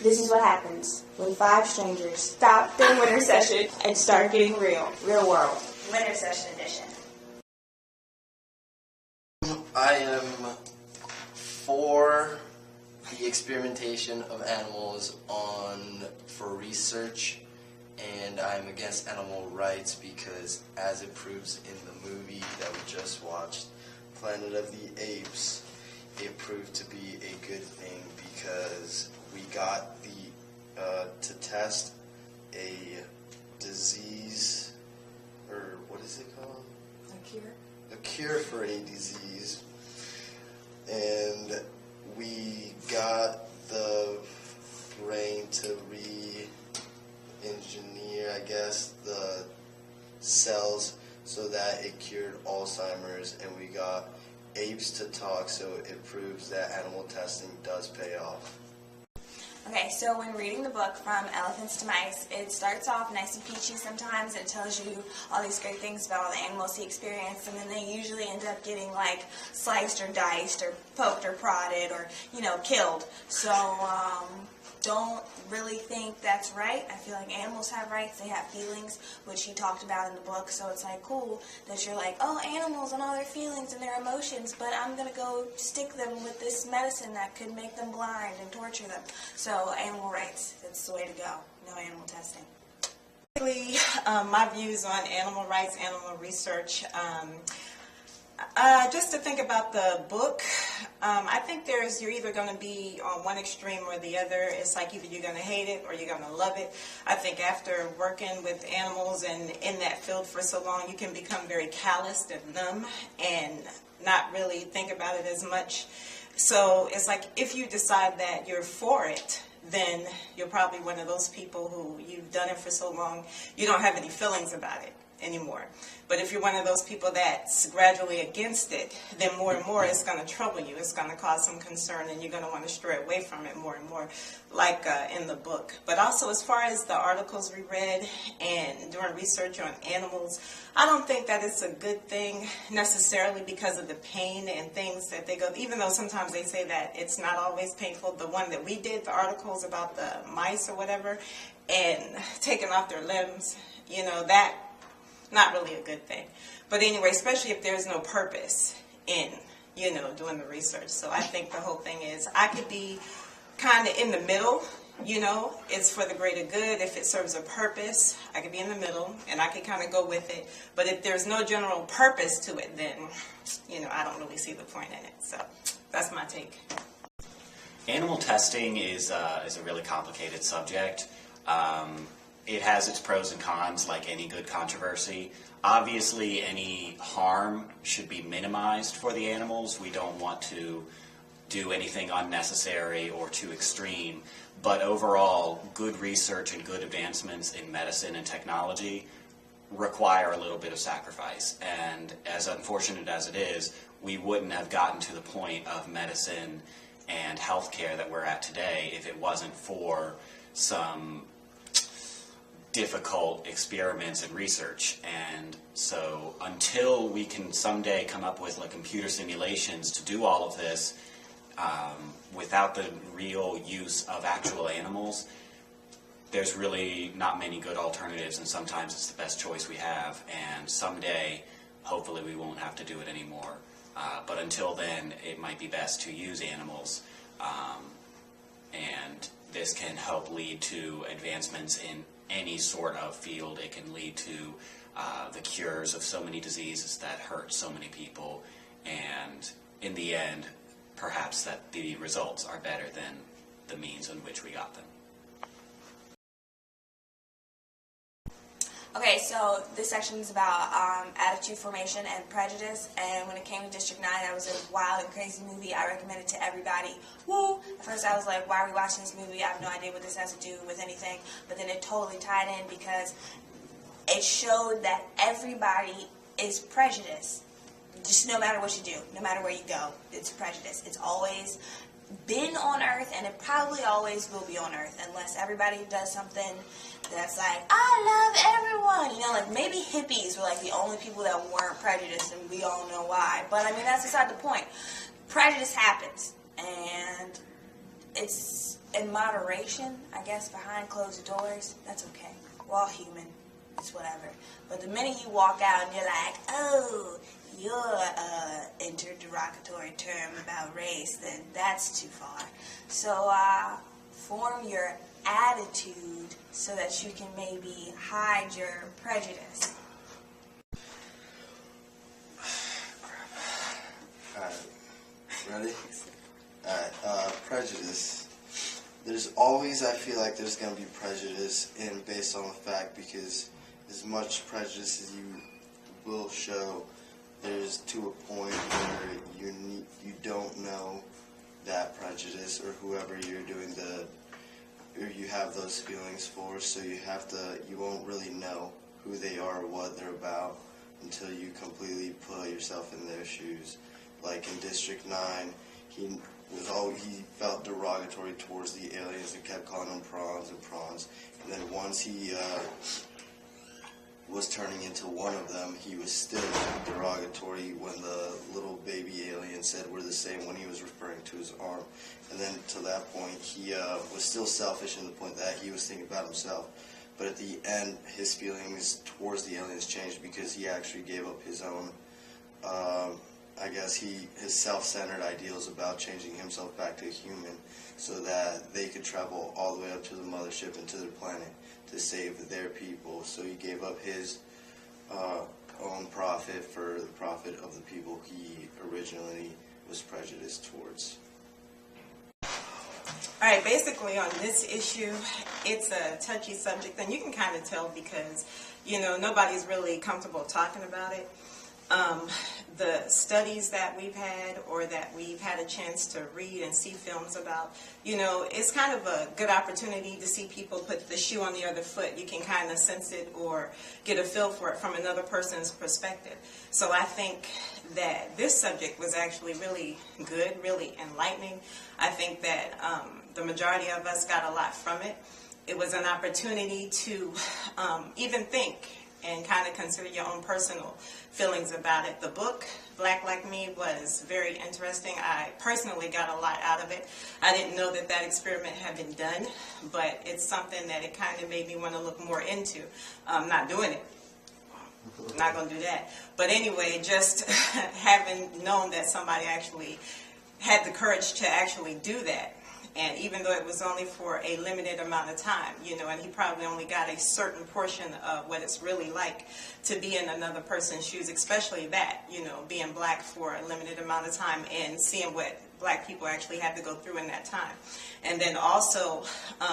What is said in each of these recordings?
This is what happens when 5 strangers stop their winter session and start getting real. Real world. Winter session edition. I am for the experimentation of animals for research, and I'm against animal rights because, as it proves in the movie that we just watched, Planet of the Apes, it proved to be a good thing because we got to test a disease, or what is it called? A cure for a disease, and we got the brain to re-engineer, I guess, the cells so that it cured Alzheimer's, and we got apes to talk, so it proves that animal testing does pay off. Okay, so when reading the book From Elephants to Mice, it starts off nice and peachy sometimes. It tells you all these great things about all the animals he experienced, and then they usually end up getting like sliced or diced or poked or prodded or, killed. So don't really think that's right. I feel like animals have rights. They have feelings, which he talked about in the book. So it's like cool that you're like, oh, animals and all their feelings and their emotions, but I'm going to go stick them with this medicine that could make them blind and torture them. So animal rights, that's the way to go. No animal testing. Basically, my views on animal rights, animal research, just to think about the book, I think you're either going to be on one extreme or the other. It's like either you're going to hate it or you're going to love it. I think after working with animals and in that field for so long, you can become very calloused and numb and not really think about it as much. So it's like if you decide that you're for it, then you're probably one of those people who you've done it for so long, you don't have any feelings about it anymore. But if you're one of those people that's gradually against it, then more and more it's going to trouble you. It's going to cause some concern, and you're going to want to stray away from it more and more, like in the book. But also, as far as the articles we read and doing research on animals, I don't think that it's a good thing necessarily because of the pain and things that they go, even though sometimes they say that it's not always painful. The one that we did, the articles about the mice or whatever, and taking off their limbs, that not really a good thing. But anyway, especially if there's no purpose in, doing the research. So I think the whole thing is I could be kind of in the middle, it's for the greater good. If it serves a purpose, I could be in the middle and I could kind of go with it. But if there's no general purpose to it, then, I don't really see the point in it. So that's my take. Animal testing is a really complicated subject. It has its pros and cons, like any good controversy. Obviously, any harm should be minimized for the animals. We don't want to do anything unnecessary or too extreme. But overall, good research and good advancements in medicine and technology require a little bit of sacrifice. And as unfortunate as it is, we wouldn't have gotten to the point of medicine and healthcare that we're at today if it wasn't for some difficult experiments and research. And so until we can someday come up with computer simulations to do all of this without the real use of actual animals, there's really not many good alternatives, and sometimes it's the best choice we have, and someday hopefully we won't have to do it anymore. But until then, it might be best to use animals, and this can help lead to advancements in any sort of field. It can lead to the cures of so many diseases that hurt so many people, and in the end, perhaps that the results are better than the means in which we got them. Okay, so this section is about attitude formation and prejudice, and when it came to District 9, that was a wild and crazy movie. I recommend it to everybody. Woo! At first I was like, why are we watching this movie? I have no idea what this has to do with anything, but then it totally tied in because it showed that everybody is prejudiced. Just no matter what you do, no matter where you go, it's prejudice. It's always been on Earth, and it probably always will be on Earth, unless everybody does something that's like, I love everyone. Like maybe hippies were like the only people that weren't prejudiced, and we all know why. But I mean, that's beside the point. Prejudice happens, and it's in moderation, I guess, behind closed doors, that's okay. We're all human. It's whatever. But the minute you walk out and you're like, oh, you're entered derogatory term about race, then that's too far. So form your attitude so that you can maybe hide your prejudice. Alright, ready? Alright, prejudice. There's always, I feel like there's going to be prejudice in based on the fact, because as much prejudice as you will show, there's to a point where you don't know that prejudice or whoever you're doing or you have those feelings for, so you won't really know who they are or what they're about until you completely put yourself in their shoes. Like in District 9, he felt derogatory towards the aliens and kept calling them prawns and prawns. And then once he was turning into one of them, he was still derogatory when the little baby alien said we're the same when he was referring to his arm. And then to that point, he was still selfish in the point that he was thinking about himself. But at the end, his feelings towards the aliens changed because he actually gave up his own, I guess his self-centered ideals about changing himself back to a human so that they could travel all the way up to the mothership and to their planet to save their people. So he gave up his own profit for the profit of the people he originally was prejudiced towards. All right, basically on this issue, it's a touchy subject, and you can kind of tell because, nobody's really comfortable talking about it. The studies that we've had or that we've had a chance to read and see films about, it's kind of a good opportunity to see people put the shoe on the other foot. You can kind of sense it or get a feel for it from another person's perspective. So I think that this subject was actually really good, really enlightening. I think that the majority of us got a lot from it. It was an opportunity to even think and kind of consider your own personal feelings about it. The book, Black Like Me, was very interesting. I personally got a lot out of it. I didn't know that experiment had been done, but it's something that it kind of made me want to look more into. I'm not doing it. I'm not going to do that. But anyway, just having known that somebody actually had the courage to actually do that, and even though it was only for a limited amount of time, and he probably only got a certain portion of what it's really like to be in another person's shoes, especially that, being black for a limited amount of time and seeing what black people actually had to go through in that time. And then also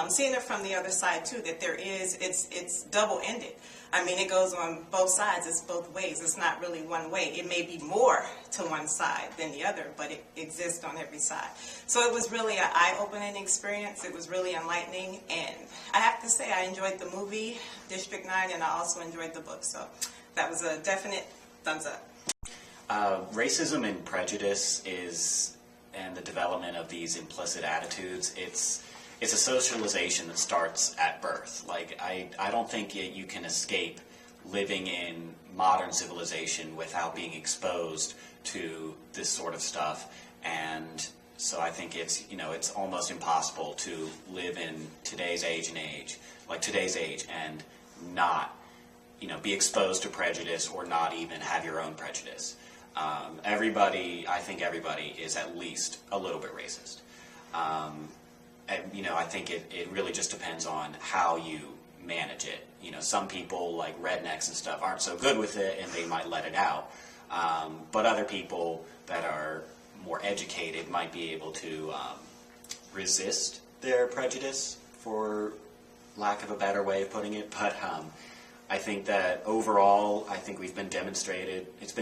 seeing it from the other side too, that it's double-ended. I mean, it goes on both sides. It's both ways. It's not really one way. It may be more to one side than the other, but it exists on every side. So it was really an eye-opening experience. It was really enlightening. And I have to say, I enjoyed the movie, District 9, and I also enjoyed the book. So that was a definite thumbs up. Racism and prejudice and the development of these implicit attitudes, it's a socialization that starts at birth. Like, I don't think you can escape living in modern civilization without being exposed to this sort of stuff. And so I think it's almost impossible to live in today's age and not, be exposed to prejudice or not even have your own prejudice. I think everybody is at least a little bit racist. And, I think it really just depends on how you manage it. Some people, like rednecks and stuff, aren't so good with it, and they might let it out. But other people that are more educated might be able to resist their prejudice, for lack of a better way of putting it. But I think that overall, it's been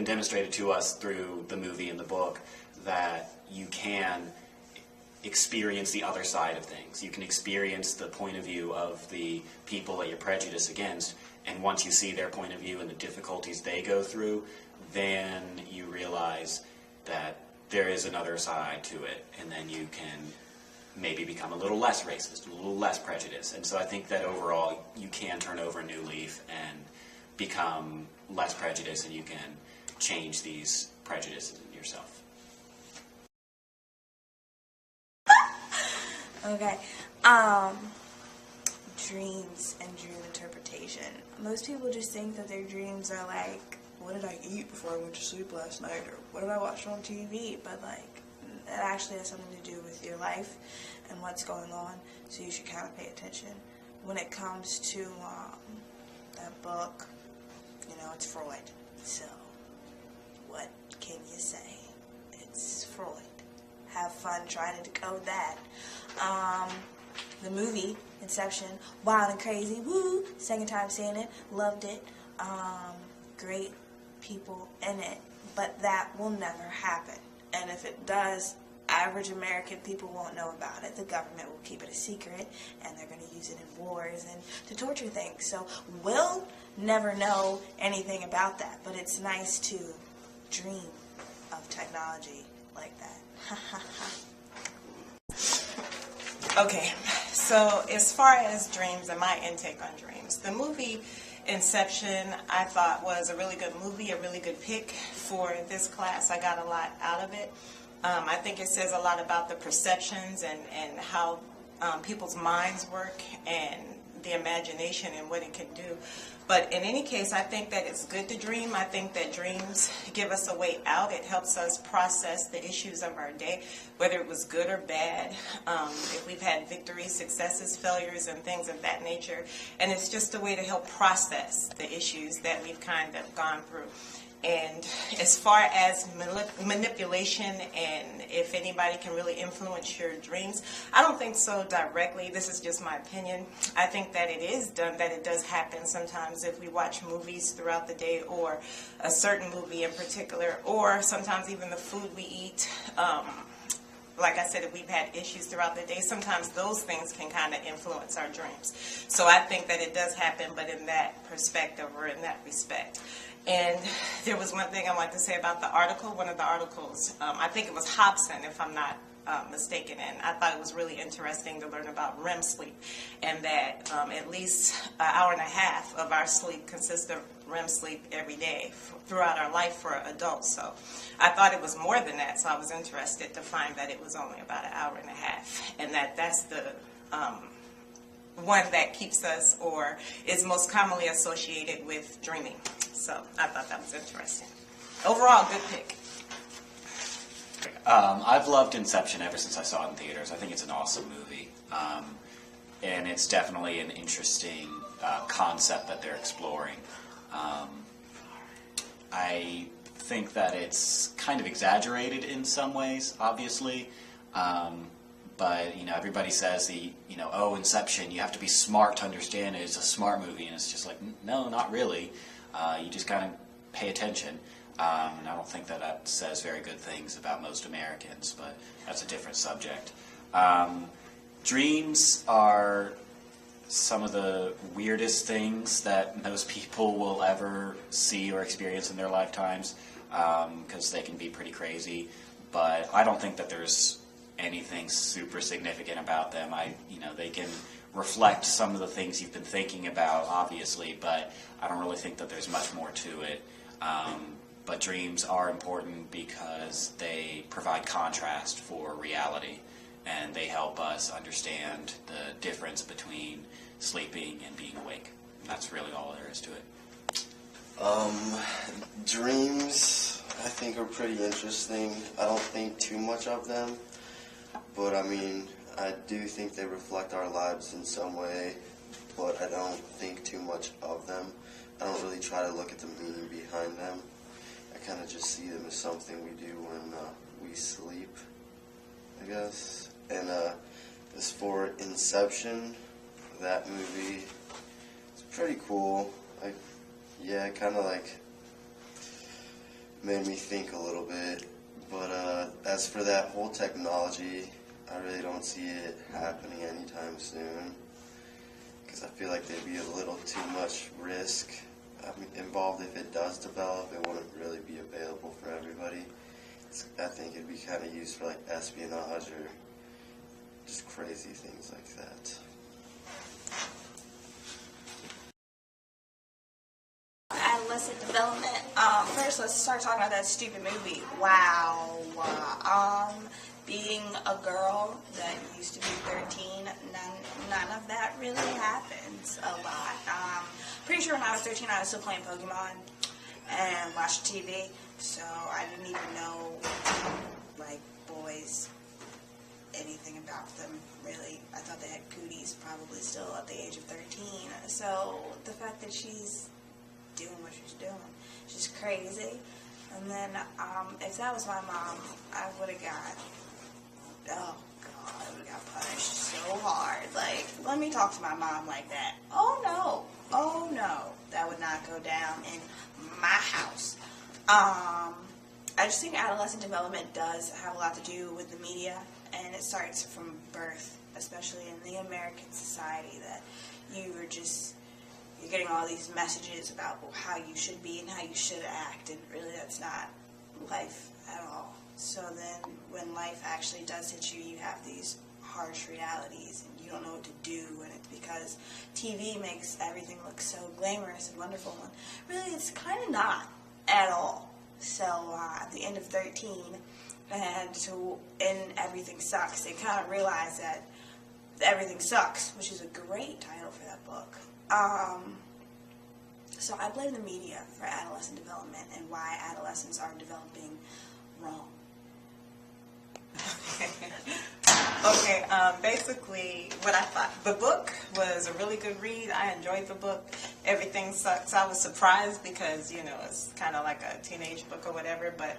demonstrated to us through the movie and the book that you can experience the other side of things. You can experience the point of view of the people that you're prejudiced against, and once you see their point of view and the difficulties they go through, then you realize that there is another side to it, and then you can maybe become a little less racist, a little less prejudiced. And so I think that overall you can turn over a new leaf and become less prejudiced, and you can change these prejudices in yourself. Okay. Dreams and dream interpretation. Most people just think that their dreams are like, what did I eat before I went to sleep last night, or what did I watch on TV? But like, it actually has something to do with your life and what's going on. So you should kind of pay attention. When it comes to that book, you know, it's Freud. So what can you say? It's Freud. Have fun trying to decode that. The movie, Inception, wild and crazy, woo, second time seeing it, loved it, great people in it, but that will never happen. And if it does, average American people won't know about it. The government will keep it a secret, and they're going to use it in wars and to torture things. So we'll never know anything about that, but it's nice to dream of technology like that. Ha ha ha. Okay, so as far as dreams and my intake on dreams, the movie Inception I thought was a really good movie, a really good pick for this class. I got a lot out of it. I think it says a lot about the perceptions and how people's minds work and the imagination and what it can do. But in any case, I think that it's good to dream. I think that dreams give us a way out. It helps us process the issues of our day, whether it was good or bad, if we've had victories, successes, failures, and things of that nature. And it's just a way to help process the issues that we've kind of gone through. And as far as manipulation and if anybody can really influence your dreams, I don't think so directly. This is just my opinion. I think that it is done, that it does happen sometimes if we watch movies throughout the day, or a certain movie in particular, or sometimes even the food we eat. Like I said, if we've had issues throughout the day, sometimes those things can kind of influence our dreams. So I think that it does happen, but in that perspective or in that respect. And there was one thing I wanted to say about the article. One of the articles, I think it was Hobson, if I'm not mistaken, and I thought it was really interesting to learn about REM sleep, and that at least an hour and a half of our sleep consists of REM sleep every day throughout our life for adults. So I thought it was more than that, so I was interested to find that it was only about an hour and a half, and that's the one that keeps us, or is most commonly associated with dreaming. So I thought that was interesting. Overall, good pick. I've loved Inception ever since I saw it in theaters. I think it's an awesome movie. And it's definitely an interesting concept that they're exploring. I think that it's kind of exaggerated in some ways, obviously. But, you know, everybody says oh, Inception, you have to be smart to understand it. It's a smart movie. And it's just like, no, not really. You just kind of pay attention. And I don't think that says very good things about most Americans, but that's a different subject. Dreams are some of the weirdest things that most people will ever see or experience in their lifetimes, because they can be pretty crazy. But I don't think that there's anything super significant about them. They can reflect some of the things you've been thinking about, obviously, but I don't really think that there's much more to it. But dreams are important because they provide contrast for reality, and they help us understand the difference between sleeping and being awake. And that's really all there is to it. Dreams, I think, are pretty interesting. I don't think too much of them, but I mean, I do think they reflect our lives in some way, but I don't think too much of them. I don't really try to look at the meaning behind them. I kind of just see them as something we do when we sleep, I guess. And as for Inception, that movie, it's pretty cool. It kind of made me think a little bit. But as for that whole technology, I really don't see it happening anytime soon, because I feel like there'd be a little too much risk involved. If it does develop, it wouldn't really be available for everybody. I think it'd be kind of used for espionage or just crazy things like that. Adolescent development. First, let's start talking about that stupid movie. Wow. being a girl that used to be 13, none of that really happens a lot. Pretty sure when I was 13, I was still playing Pokemon and watching TV, so I didn't even know, like, boys, anything about them, really. I thought they had cooties probably still at the age of 13, so the fact that she's doing what she's doing, she's crazy. And then, if that was my mom, I would have got, oh God, I would have got punished so hard. Like, let me talk to my mom like that. Oh no, that would not go down in my house. I just think adolescent development does have a lot to do with the media, and it starts from birth, especially in the American society, that you're getting all these messages about how you should be and how you should act, and really that's not life at all. So then when life actually does hit you, you have these harsh realities and you don't know what to do, and it's because TV makes everything look so glamorous and wonderful, and really it's kind of not at all. So at the end of 13, and Everything Sucks, they kind of realized that Everything Sucks, which is a great title for that book. So I blame the media for adolescent development and why adolescents are developing wrong. Okay, basically what I thought, the book was a really good read. I enjoyed the book. Everything Sucks. I was surprised because, you know, it's kind of like a teenage book or whatever, but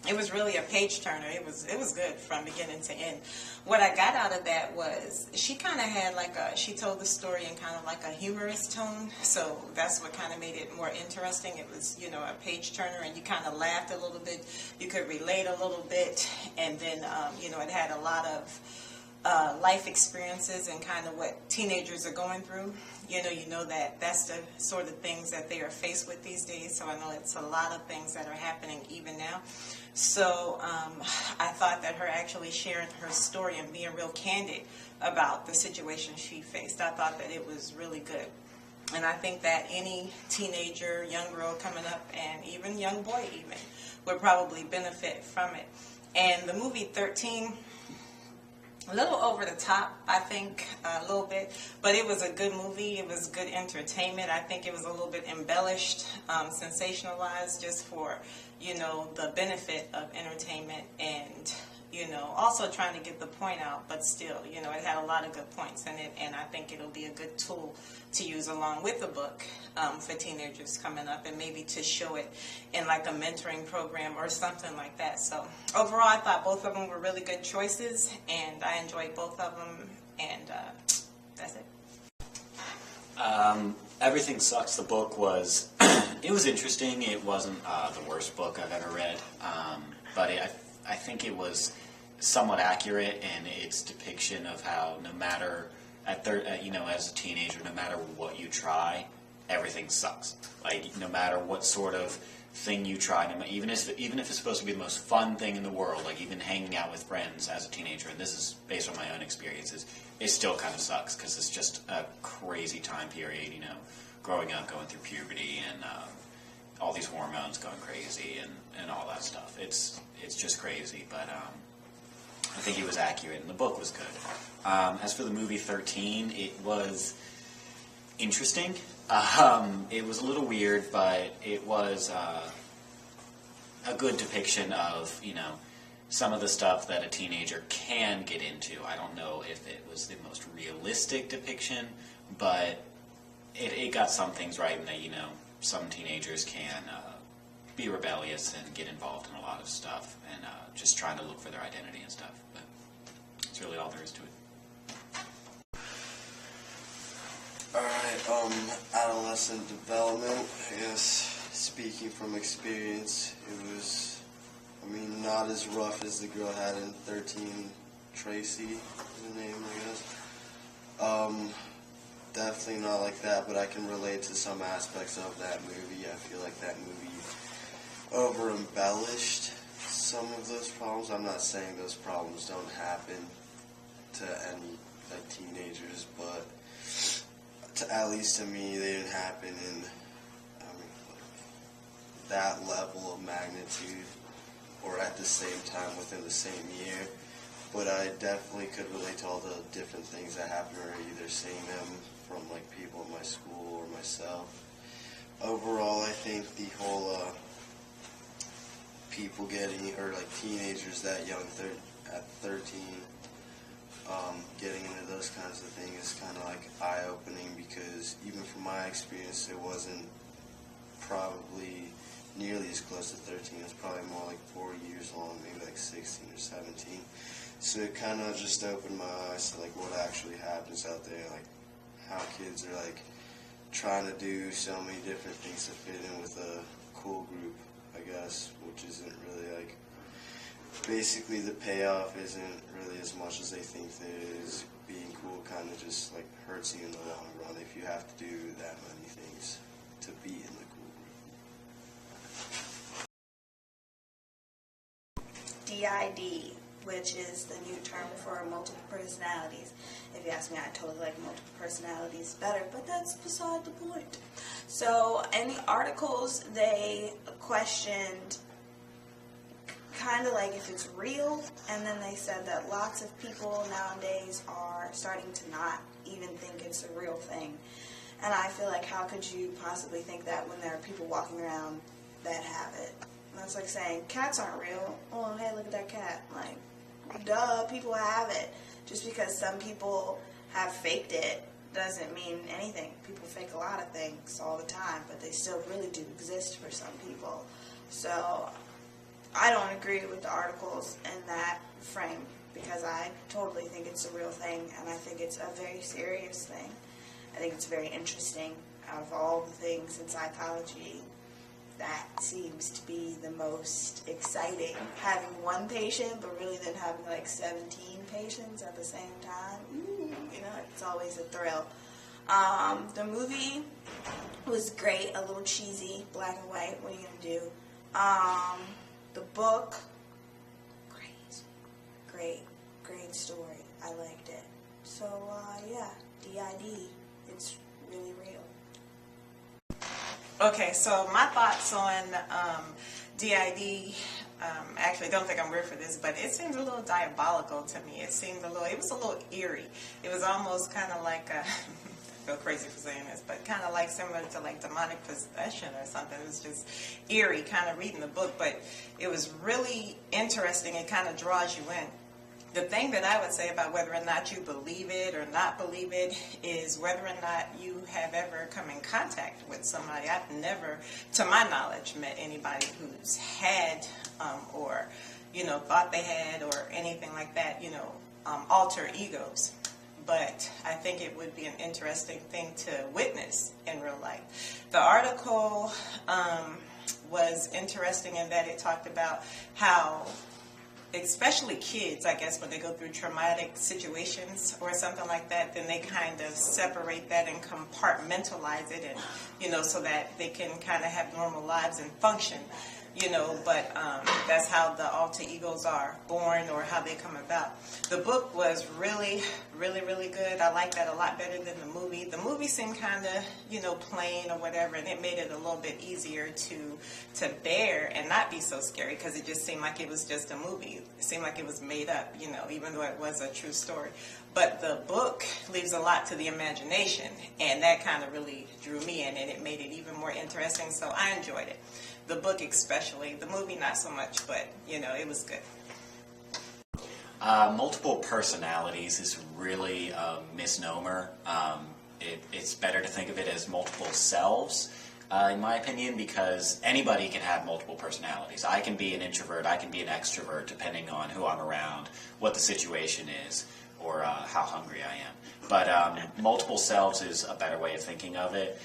it was really a page turner. It was good from beginning to end. What I got out of that was she kind of had she told the story in kind of like a humorous tone. So that's what kind of made it more interesting. It was, you know, a page turner, and you kind of laughed a little bit. You could relate a little bit, and then you know, it had a lot of life experiences and kind of what teenagers are going through. You know that that's the sort of things that they are faced with these days. So I know it's a lot of things that are happening even now. So I thought that her actually sharing her story and being real candid about the situation she faced, I thought that it was really good. And I think that any teenager, young girl coming up, and even young boy even, would probably benefit from it. And the movie 13, a little over the top, I think, a little bit, but it was a good movie. It was good entertainment. I think it was a little bit embellished, sensationalized, just for, you know, the benefit of entertainment, and, you know, also trying to get the point out, but still, you know, it had a lot of good points in it, and I think it'll be a good tool to use along with the book for teenagers coming up, and maybe to show it in like a mentoring program or something like that. So overall, I thought both of them were really good choices, and I enjoyed both of them, and that's it. Everything Sucks. The book was, it was interesting. It wasn't the worst book I've ever read, but I think it was somewhat accurate in its depiction of how no matter you know, as a teenager, no matter what you try, everything sucks. Like, no matter what sort of thing you try, even if it's supposed to be the most fun thing in the world, like even hanging out with friends as a teenager, and this is based on my own experiences, it still kind of sucks because it's just a crazy time period, you know, growing up, going through puberty, and all these hormones going crazy, and all that stuff. It's just crazy, but I think he was accurate, and the book was good. As for the movie 13, it was interesting. It was a little weird, but it was a good depiction of, you know, some of the stuff that a teenager can get into. I don't know if it was the most realistic depiction, but it got some things right in that, you know, some teenagers can be rebellious and get involved in a lot of stuff, and just trying to look for their identity and stuff. But that's really all there is to it. Alright, adolescent development, I guess, speaking from experience, it was, I mean, not as rough as the girl had in 13, Tracy is the name, I guess. Definitely not like that, but I can relate to some aspects of that movie. I feel like that movie over-embellished some of those problems. I'm not saying those problems don't happen to any teenagers, but at least to me, they didn't happen in that level of magnitude or at the same time within the same year. but I definitely could relate to all the different things that happen, or either seeing them from like people in my school or myself. Overall, I think the whole people getting, or like teenagers that young, at 13, getting into those kinds of things is kind of like eye-opening, because even from my experience, it wasn't probably nearly as close to 13. It was probably more like 4 years long, maybe like 16 or 17. So it kind of just opened my eyes to like what actually happens out there, like how kids are like trying to do so many different things to fit in with a cool group, I guess, which isn't really like, basically the payoff isn't really as much as they think there is. Being cool kind of just like hurts you in the long run if you have to do that many things to be in the cool group. DID, which is the new term for multiple personalities. If you ask me, I totally like multiple personalities better, but that's beside the point. So in the articles, they questioned kind of like if it's real, and then they said that lots of people nowadays are starting to not even think it's a real thing. And I feel like, how could you possibly think that when there are people walking around that have it? That's like saying cats aren't real. Oh, hey, look at that cat. Like, duh, people have it. Just because some people have faked it doesn't mean anything. People fake a lot of things all the time, but they still really do exist for some people. So I don't agree with the articles in that frame, because I totally think it's a real thing, and I think it's a very serious thing. I think it's very interesting. Out of all the things in psychology, that seems to be the most exciting. Having one patient, but really then having like 17 patients at the same time. Ooh, you know, it's always a thrill. The movie was great, a little cheesy, black and white. What are you gonna do? The book, great story. I liked it. So, yeah, DID, it's really real. Okay, so my thoughts on DID, actually don't think I'm weird for this, but it seemed a little diabolical to me. It was a little eerie. It was almost kind of like I feel crazy for saying this, but kind of like similar to like demonic possession or something. It was just eerie kind of reading the book, but it was really interesting. It kind of draws you in. The thing that I would say about whether or not you believe it or not believe it is whether or not you have ever come in contact with somebody. I've never, to my knowledge, met anybody who's had or, you know, thought they had or anything like that, you know, alter egos. But I think it would be an interesting thing to witness in real life. The article was interesting in that it talked about how, especially kids, I guess, when they go through traumatic situations or something like that, then they kind of separate that and compartmentalize it, and, you know, so that they can kind of have normal lives and function, you know, but that's how the alter egos are born or how they come about. The book was really, really, really good. I like that a lot better than the movie. The movie seemed kind of, you know, plain or whatever, and it made it a little bit easier to bear and not be so scary, because it just seemed like it was just a movie. It seemed like it was made up, you know, even though it was a true story. But the book leaves a lot to the imagination, and that kind of really drew me in, and it made it even more interesting, so I enjoyed it. The book especially, the movie not so much, but, you know, it was good. Multiple personalities is really a misnomer. It's better to think of it as multiple selves, in my opinion, because anybody can have multiple personalities. I can be an introvert, I can be an extrovert, depending on who I'm around, what the situation is, or how hungry I am. But multiple selves is a better way of thinking of it.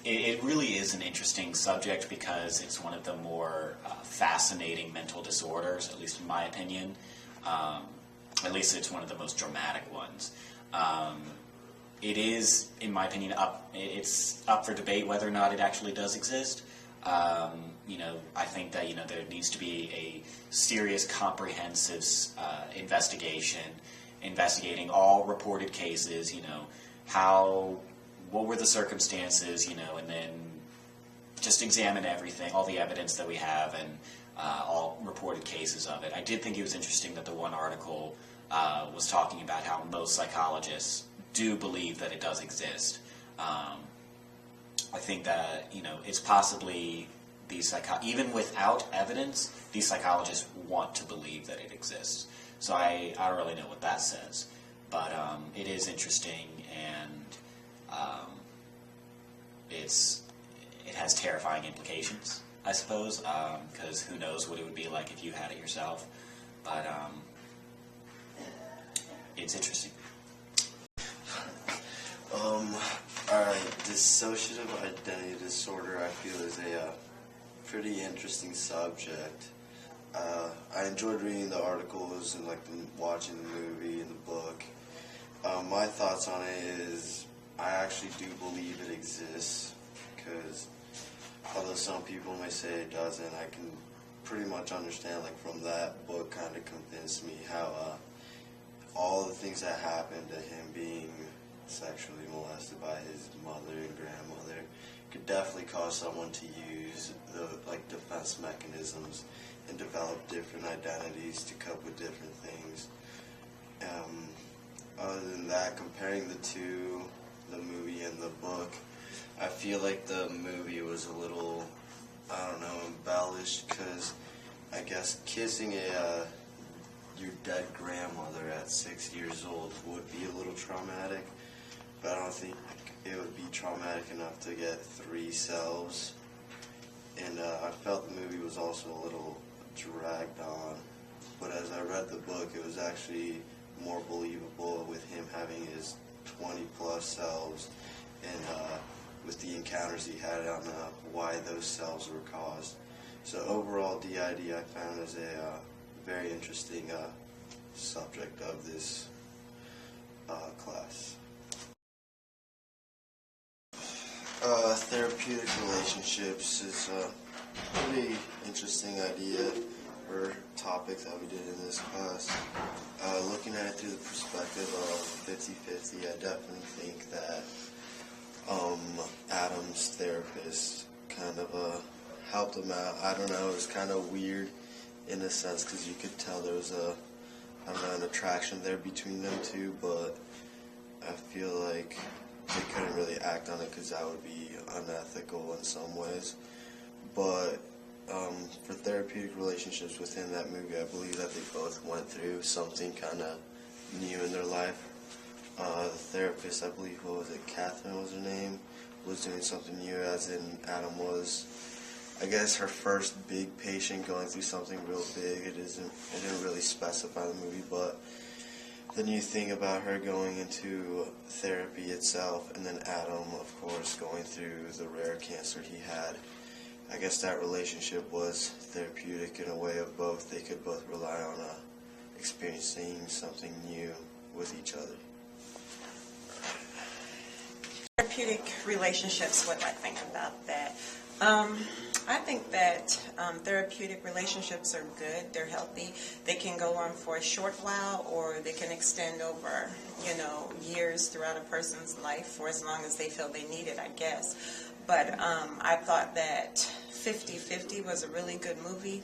It really is an interesting subject because it's one of the more fascinating mental disorders, at least in my opinion. At least it's one of the most dramatic ones. It is, in my opinion, it's up for debate whether or not it actually does exist. You know, I think that, you know, there needs to be a serious, comprehensive investigation, investigating all reported cases, you know, what were the circumstances, you know, and then just examine everything, all the evidence that we have, and all reported cases of it. I did think it was interesting that the one article was talking about how most psychologists do believe that it does exist. I think that, it's possibly even without evidence, these psychologists want to believe that it exists. So I don't really know what that says, but it is interesting, and it has terrifying implications, I suppose, because who knows what it would be like if you had it yourself. But it's interesting. Alright, dissociative identity disorder I feel is a pretty interesting subject. I enjoyed reading the articles and watching the movie and the book. My thoughts on it is I actually do believe it exists, because although some people may say it doesn't, I can pretty much understand, from that book kind of convinced me how all the things that happened to him being sexually molested by his mother and grandmother could definitely cause someone to use the defense mechanisms and develop different identities to cope with different things. Other than that, comparing the two, the movie and the book, I feel like the movie was a little, embellished, because I guess kissing your dead grandmother at 6 years old would be a little traumatic, but I don't think it would be traumatic enough to get 3 selves. And I felt the movie was also a little dragged on, but as I read the book, it was actually more believable with him having his 20 plus selves, and with the encounters he had on why those selves were caused. So overall, DID I found as a very interesting subject of this class. Therapeutic relationships is a pretty interesting idea or topic that we did in this class. Looking at it through the perspective of 50-50, I definitely think that Adam's therapist kind of helped him out. I don't know, it was kind of weird in a sense, because you could tell there was an attraction there between them two, but I feel like they couldn't really act on it because that would be unethical in some ways. But for therapeutic relationships within that movie, I believe that they both went through something kind of new in their life. The therapist, I believe, Catherine was her name, was doing something new, as in Adam was, I guess, her first big patient going through something real big. It didn't really specify the movie, but the new thing about her going into therapy itself, and then Adam, of course, going through the rare cancer he had, I guess that relationship was therapeutic in a way of both. They could both rely on experiencing something new with each other. Therapeutic relationships, what I think about that. I think that therapeutic relationships are good. They're healthy. They can go on for a short while, or they can extend over, years throughout a person's life, for as long as they feel they need it, I guess. But I thought that 50-50 was a really good movie.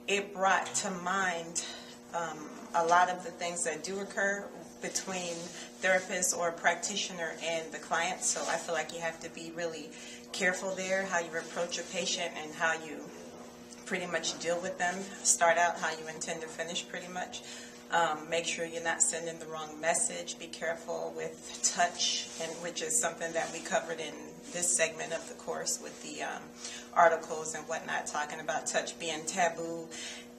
It brought to mind a lot of the things that do occur between therapist or practitioner and the client. So I feel like you have to be really careful there, how you approach a patient and how you pretty much deal with them. Start out how you intend to finish, pretty much. Make sure you're not sending the wrong message. Be careful with touch, and which is something that we covered in this segment of the course with the articles and whatnot, talking about touch being taboo,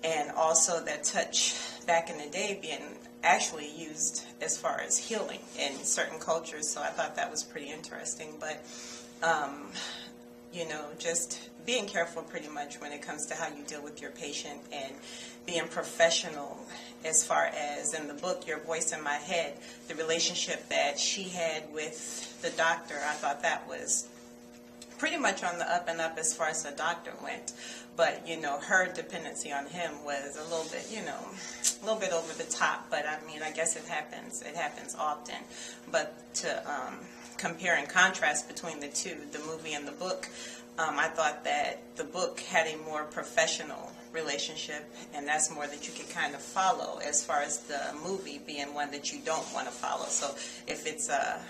and also that touch back in the day being actually used as far as healing in certain cultures. So I thought that was pretty interesting. But just being careful pretty much when it comes to how you deal with your patient, and being professional as far as, in the book, Your Voice in My Head, the relationship that she had with the doctor, I thought that was pretty much on the up and up as far as the doctor went. But, her dependency on him was a little bit over the top. But, I mean, I guess it happens. It happens often. But to compare and contrast between the two, the movie and the book, I thought that the book had a more professional relationship, and that's more that you could kind of follow, as far as the movie being one that you don't want to follow. So if it's a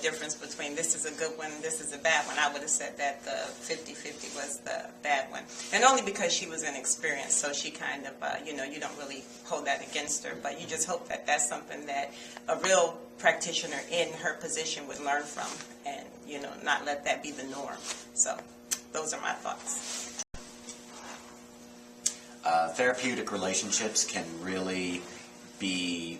difference between this is a good one, this is a bad one, I would have said that the 50-50 was the bad one. And only because she was inexperienced, so she kind of, you don't really hold that against her, but you just hope that that's something that a real practitioner in her position would learn from, and, not let that be the norm. So those are my thoughts. Therapeutic relationships can really be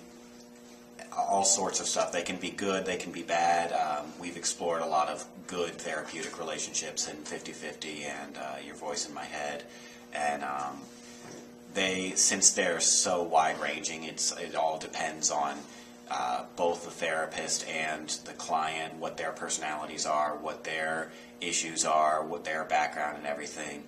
all sorts of stuff. They can be good, they can be bad. We've explored a lot of good therapeutic relationships in 50-50 and Your Voice in My Head. And since they're so wide-ranging, it all depends on both the therapist and the client, what their personalities are, what their issues are, what their background and everything.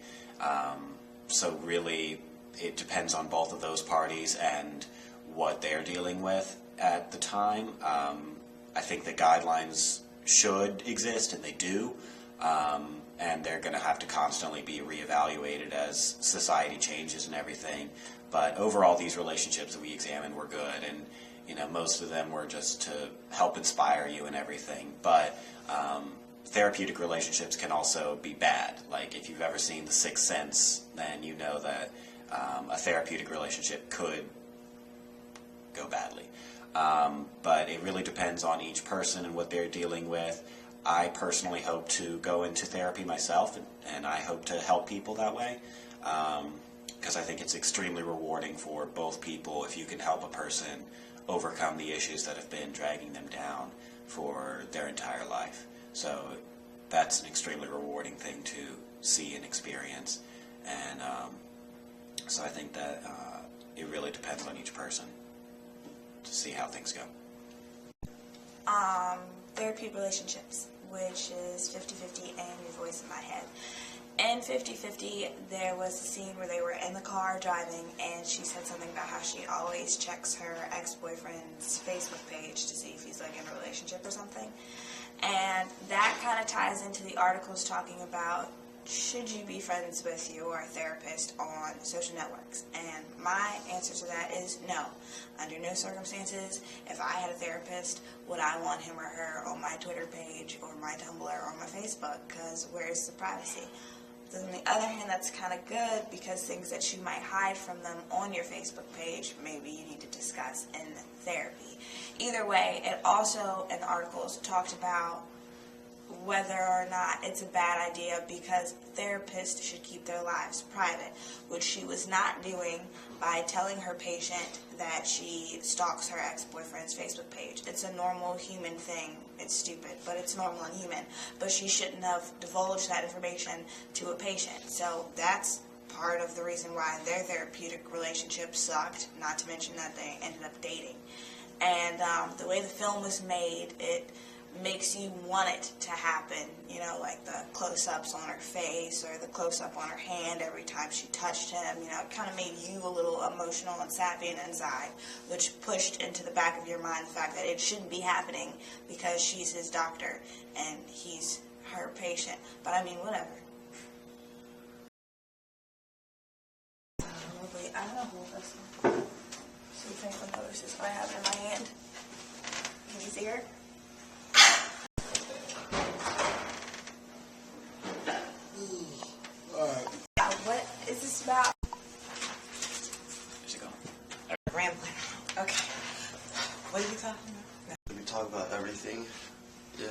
So really, it depends on both of those parties and what they're dealing with at the time. I think the guidelines should exist, and they do, and they're going to have to constantly be reevaluated as society changes and everything. But overall, these relationships that we examined were good, and most of them were just to help inspire you and everything. But therapeutic relationships can also be bad. Like if you've ever seen The Sixth Sense, then you know that a therapeutic relationship could go badly. But it really depends on each person and what they're dealing with. I personally hope to go into therapy myself, and I hope to help people that way, because I think it's extremely rewarding for both people if you can help a person overcome the issues that have been dragging them down for their entire life. So that's an extremely rewarding thing to see and experience. And so I think that it really depends on each person to see how things go. Therapeutic relationships, which is 50-50 and Your Voice in My Head. In 50-50, there was a scene where they were in the car driving, and she said something about how she always checks her ex-boyfriend's Facebook page to see if he's in a relationship or something. And that kind of ties into the articles talking about, should you be friends with your therapist on social networks? And my answer to that is no. Under no circumstances, if I had a therapist, would I want him or her on my Twitter page or my Tumblr or my Facebook, because where's the privacy? But on the other hand, that's kind of good, because things that you might hide from them on your Facebook page, maybe you need to discuss in therapy. Either way, it also, in the articles, talked about whether or not it's a bad idea, because therapists should keep their lives private, which she was not doing by telling her patient that she stalks her ex-boyfriend's Facebook page. It's a normal human thing. It's stupid, but it's normal and human. But she shouldn't have divulged that information to a patient. So that's part of the reason why their therapeutic relationship sucked, not to mention that they ended up dating. And the way the film was made, it makes you want it to happen, like the close-ups on her face or the close-up on her hand every time she touched him, it kind of made you a little emotional and sappy and inside, which pushed into the back of your mind the fact that it shouldn't be happening because she's his doctor and he's her patient. But I mean, whatever. I don't know who this is. See if anyone notices what I have in my hand. Can you see her? What is this about? Where's it going? Rambling. Okay. What are you talking about? We talk about everything. Yeah.